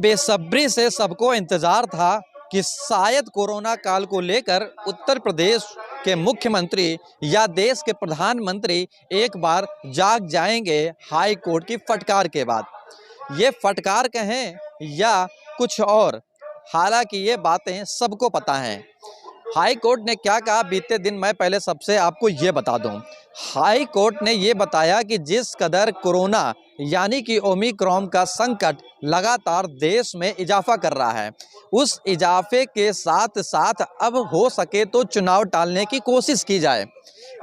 बेसब्री से सबको इंतजार था कि शायद कोरोना काल को लेकर उत्तर प्रदेश के मुख्यमंत्री या देश के प्रधानमंत्री एक बार जाग जाएंगे हाई कोर्ट की फटकार के बाद। ये फटकार कहें या कुछ और, हालांकि ये बातें सबको पता हैं। हाई कोर्ट ने क्या कहा बीते दिन, मैं पहले सबसे आपको ये बता दूं। हाई कोर्ट ने ये बताया कि जिस कदर कोरोना यानी कि ओमिक्रॉन का संकट लगातार देश में इजाफा कर रहा है, उस इजाफे के साथ साथ अब हो सके तो चुनाव टालने की कोशिश की जाए।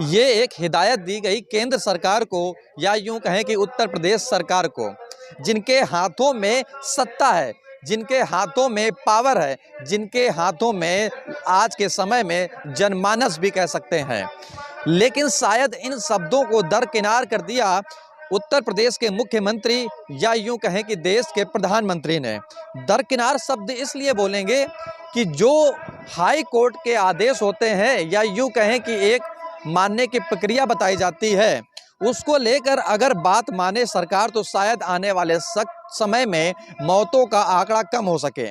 ये एक हिदायत दी गई केंद्र सरकार को, या यूं कहें कि उत्तर प्रदेश सरकार को, जिनके हाथों में सत्ता है, जिनके हाथों में पावर है, जिनके हाथों में आज के समय में जनमानस भी कह सकते हैं। लेकिन शायद इन शब्दों को दरकिनार कर दिया उत्तर प्रदेश के मुख्यमंत्री, या यूं कहें कि देश के प्रधानमंत्री ने। दरकिनार शब्द इसलिए बोलेंगे कि जो हाई कोर्ट के आदेश होते हैं, या यूं कहें कि एक मानने की प्रक्रिया बताई जाती है, उसको लेकर अगर बात माने सरकार तो शायद आने वाले समय में मौतों का आंकड़ा कम हो सके।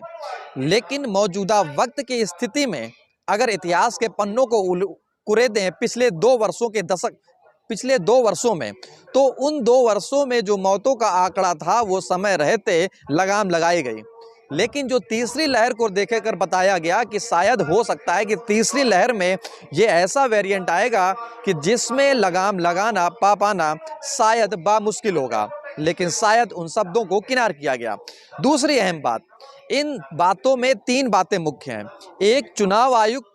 लेकिन मौजूदा वक्त की स्थिति में अगर इतिहास के पन्नों को कुरेदें पिछले 2 वर्षों में, तो उन 2 वर्षों में जो मौतों का आंकड़ा था वो समय रहते लगाम लगाई गई। लेकिन जो तीसरी लहर को देखेकर बताया गया कि शायद हो सकता है कि तीसरी लहर में ये ऐसा वेरिएंट आएगा कि जिसमें लगाम लगाना पाना शायद बामुश्किल होगा। लेकिन शायद उन शब्दों को किनार किया गया। दूसरी अहम बात, इन बातों में 3 बातें मुख्य हैं। एक चुनाव आयुक्त,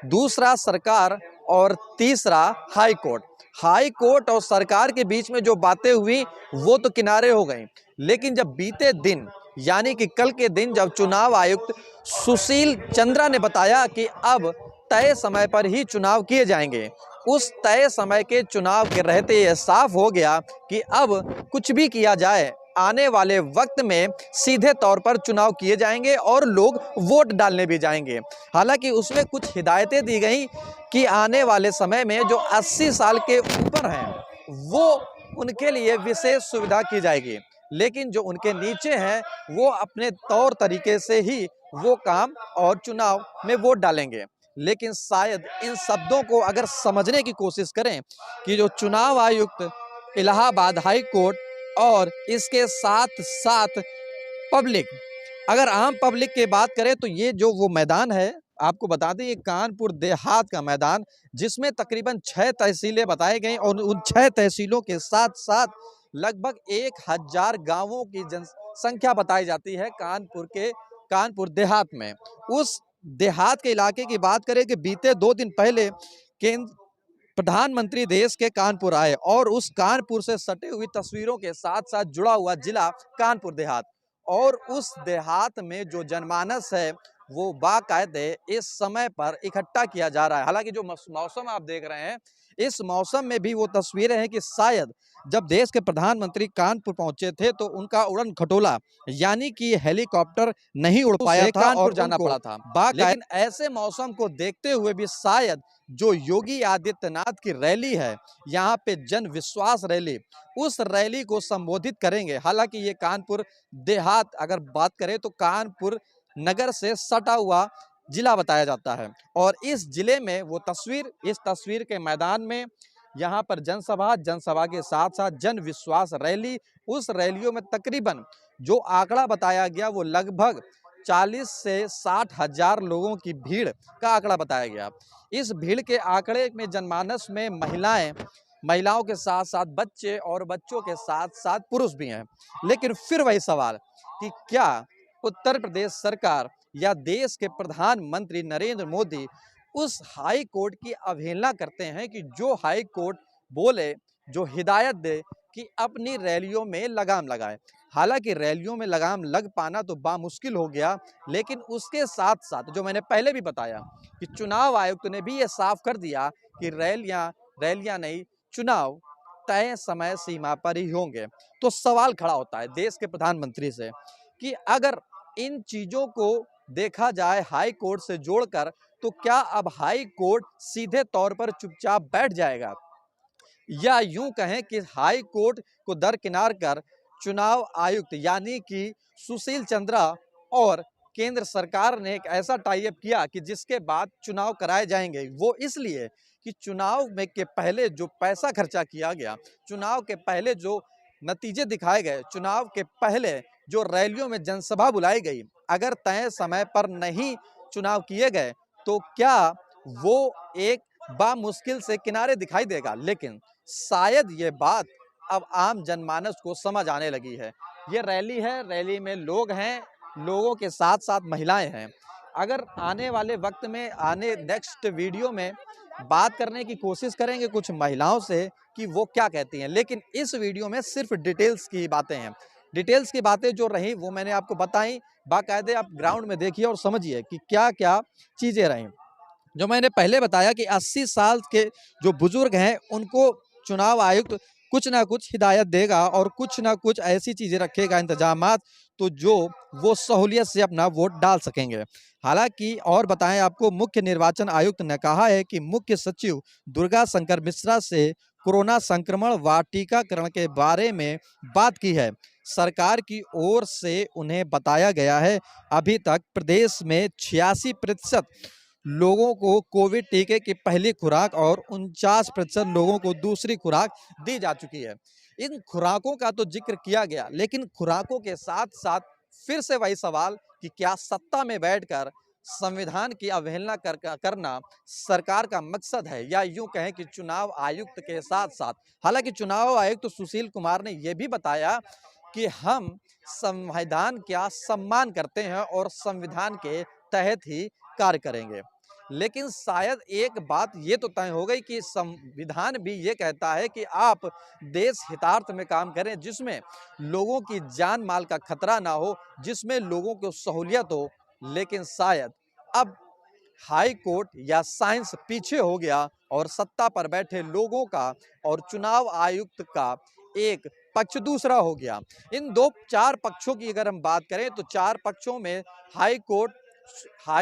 दूसरा सरकार और तीसरा हाई कोर्ट। हाई कोर्ट और सरकार के बीच में जो बातें हुई वो तो किनारे हो गई। लेकिन जब बीते दिन यानी कि कल के दिन जब चुनाव आयुक्त सुशील चंद्रा ने बताया कि अब तय समय पर ही चुनाव किए जाएंगे, उस तय समय के चुनाव के रहते यह साफ हो गया कि अब कुछ भी किया जाए, आने वाले वक्त में सीधे तौर पर चुनाव किए जाएंगे और लोग वोट डालने भी जाएंगे। हालांकि उसमें कुछ हिदायतें दी गई कि आने वाले समय में जो 80 साल के ऊपर हैं वो उनके लिए विशेष सुविधा की जाएगी, लेकिन जो उनके नीचे हैं वो अपने तौर तरीके से ही वो काम और चुनाव में वोट डालेंगे। लेकिन शायद इन शब्दों को अगर समझने की कोशिश करें कि जो चुनाव आयुक्त, इलाहाबाद हाई कोर्ट और इसके साथ साथ पब्लिक, अगर आम पब्लिक की बात करें तो ये जो वो मैदान है, आपको बता दें ये कानपुर देहात का मैदान, जिसमें तकरीबन 6 तहसीलें बताई गई और उन 6 तहसीलों के साथ साथ लगभग 1000 गांवों की जनसंख्या बताई जाती है कानपुर देहात में। उस देहात के इलाके की बात करें कि बीते 2 दिन पहले केंद्र प्रधानमंत्री देश के कानपुर आए और उस कानपुर से सटे हुई तस्वीरों के साथ साथ जुड़ा हुआ जिला कानपुर देहात, और उस देहात में जो जनमानस है वो बाकायदे इस समय पर इकट्ठा किया जा रहा है। हालांकि जो मौसम आप देख रहे हैं, इस मौसम में भी वो तस्वीरें हैं कि शायद जब देश के प्रधानमंत्री कानपुर पहुंचे थे तो उनका उड़न खटोला यानी कि हेलीकॉप्टर नहीं उड़ पाया था और जाना पड़ा था। लेकिन ऐसे मौसम को देखते हुए भी शायद जो योगी आदित्यनाथ की रैली है, यहाँ पे जन विश्वास रैली, उस रैली को संबोधित करेंगे। हालांकि ये कानपुर देहात अगर बात करें तो कानपुर नगर से सटा हुआ जिला बताया जाता है, और इस जिले में वो तस्वीर, इस तस्वीर के मैदान में यहाँ पर जनसभा के साथ साथ जन विश्वास रैली, उस रैलियों में तकरीबन जो आंकड़ा बताया गया वो लगभग 40 से 60 हजार लोगों की भीड़ का आंकड़ा बताया गया। इस भीड़ के आंकड़े में जनमानस में महिलाओं के साथ साथ बच्चे और बच्चों के साथ साथ पुरुष भी हैं। लेकिन फिर वही सवाल कि क्या उत्तर प्रदेश सरकार या देश के प्रधानमंत्री नरेंद्र मोदी उस हाई कोर्ट की अवहेलना करते हैं कि जो हाई कोर्ट बोले, जो हिदायत दे कि अपनी रैलियों में लगाम लगाए। हालांकि रैलियों में लगाम लग पाना तो बामुश्किल हो गया, लेकिन उसके साथ साथ जो मैंने पहले भी बताया कि चुनाव आयुक्त ने भी ये साफ कर दिया कि रैलियां नहीं, चुनाव तय समय सीमा पर ही होंगे। तो सवाल खड़ा होता है देश के प्रधानमंत्री से कि अगर इन चीजों को देखा जाए हाई कोर्ट से जोड़कर, तो क्या अब हाई कोर्ट सीधे तौर पर चुपचाप बैठ जाएगा, या यूं कहें कि हाई कोर्ट को दरकिनार कर चुनाव आयुक्त यानी कि सुशील चंद्रा और केंद्र सरकार ने एक ऐसा टाई अप किया कि जिसके बाद चुनाव कराए जाएंगे। वो इसलिए कि चुनाव में के पहले जो पैसा खर्चा किया गया, चुनाव के पहले जो नतीजे दिखाए गए, चुनाव के पहले जो रैलियों में जनसभा बुलाई गई, अगर तय समय पर नहीं चुनाव किए गए तो क्या वो एक बामुश्किल से किनारे दिखाई देगा। लेकिन शायद ये बात अब आम जनमानस को समझ आने लगी है। ये रैली है, रैली में लोग हैं, लोगों के साथ साथ महिलाएं हैं। अगर आने वाले वक्त में नेक्स्ट वीडियो में बात करने की कोशिश करेंगे कुछ महिलाओं से कि वो क्या कहती हैं, लेकिन इस वीडियो में सिर्फ डिटेल्स की बातें हैं। डिटेल्स की बातें जो रही वो मैंने आपको बताई। बाकायदे आप ग्राउंड में देखिए और समझिए कि क्या क्या चीज़ें रहीं। जो मैंने पहले बताया कि 80 साल के जो बुजुर्ग हैं उनको चुनाव आयुक्त कुछ ना कुछ हिदायत देगा और कुछ ना कुछ ऐसी चीज़ें रखेगा इंतजामात, तो जो वो सहूलियत से अपना वोट डाल सकेंगे। हालांकि और बताएं आपको, मुख्य निर्वाचन आयुक्त ने कहा है कि मुख्य सचिव दुर्गा शंकर मिश्रा से कोरोना संक्रमण व टीकाकरण के बारे में बात की है। सरकार की ओर से उन्हें बताया गया है अभी तक प्रदेश में 86% लोगों को कोविड टीके की पहली खुराक और 49% लोगों को दूसरी खुराक दी जा चुकी है। इन खुराकों का तो जिक्र किया गया, लेकिन खुराकों के साथ साथ फिर से वही सवाल कि क्या सत्ता में बैठकर संविधान की अवहेलना करना सरकार का मकसद है, या यूं कहें कि चुनाव आयुक्त के साथ साथ। हालांकि चुनाव आयुक्त सुशील कुमार ने यह भी बताया कि हम संविधान का सम्मान करते हैं और संविधान के तहत ही कार्य करेंगे। लेकिन शायद एक बात ये तो तय हो गई कि संविधान भी ये कहता है कि आप देश हितार्थ में काम करें, जिसमें लोगों की जान माल का खतरा ना हो, जिसमें लोगों को सहूलियत हो। लेकिन शायद अब हाई कोर्ट या साइंस पीछे हो गया और सत्ता पर बैठे लोगों का और चुनाव आयुक्त का एक पक्ष दूसरा हो गया। इन दो चार पक्षों की अगर हम बात करें तो चार पक्षों में हाई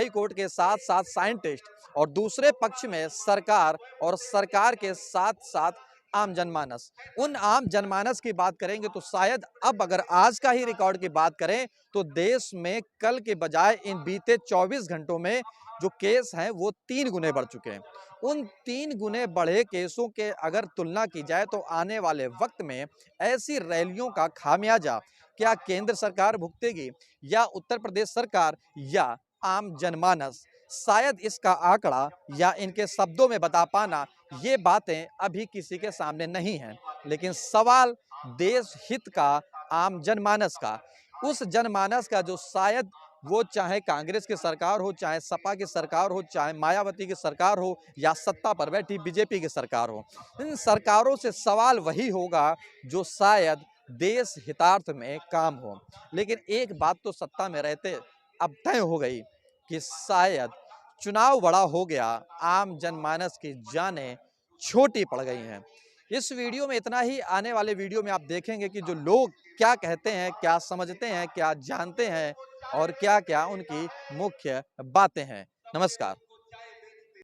कोर्ट के साथ साथ साइंटिस्ट और दूसरे पक्ष में सरकार और सरकार के साथ साथ आम जनमानस। उन आम जनमानस की बात करेंगे तो शायद अब अगर आज का ही रिकॉर्ड की बात करें तो देश में कल के बजाय इन बीते 24 घंटों में जो केस हैं वो 3 गुने बढ़ चुके हैं। उन 3 गुने बढ़े केसों के अगर तुलना की जाए तो आने वाले वक्त में ऐसी रैलियों का खामियाजा क्या केंद्र सरकार भुगतेगी, या उत्तर प्रदेश सरकार, या आम जनमानस। शायद इसका आंकड़ा या इनके शब्दों में बता पाना ये बातें अभी किसी के सामने नहीं हैं। लेकिन सवाल देश हित का, आम जनमानस का, उस जनमानस का जो शायद वो चाहे कांग्रेस की सरकार हो, चाहे सपा की सरकार हो, चाहे मायावती की सरकार हो, या सत्ता पर बैठी बीजेपी की सरकार हो, इन सरकारों से सवाल वही होगा जो शायद देश हितार्थ में काम हो। लेकिन एक बात तो सत्ता में रहते अब तय हो गई कि शायद चुनाव बड़ा हो गया, आम जनमानस की जानें छोटी पड़ गई हैं। इस वीडियो में इतना ही। आने वाले वीडियो में आप देखेंगे कि जो लोग क्या कहते हैं, क्या समझते हैं, क्या जानते हैं और क्या क्या उनकी मुख्य बातें हैं। नमस्कार।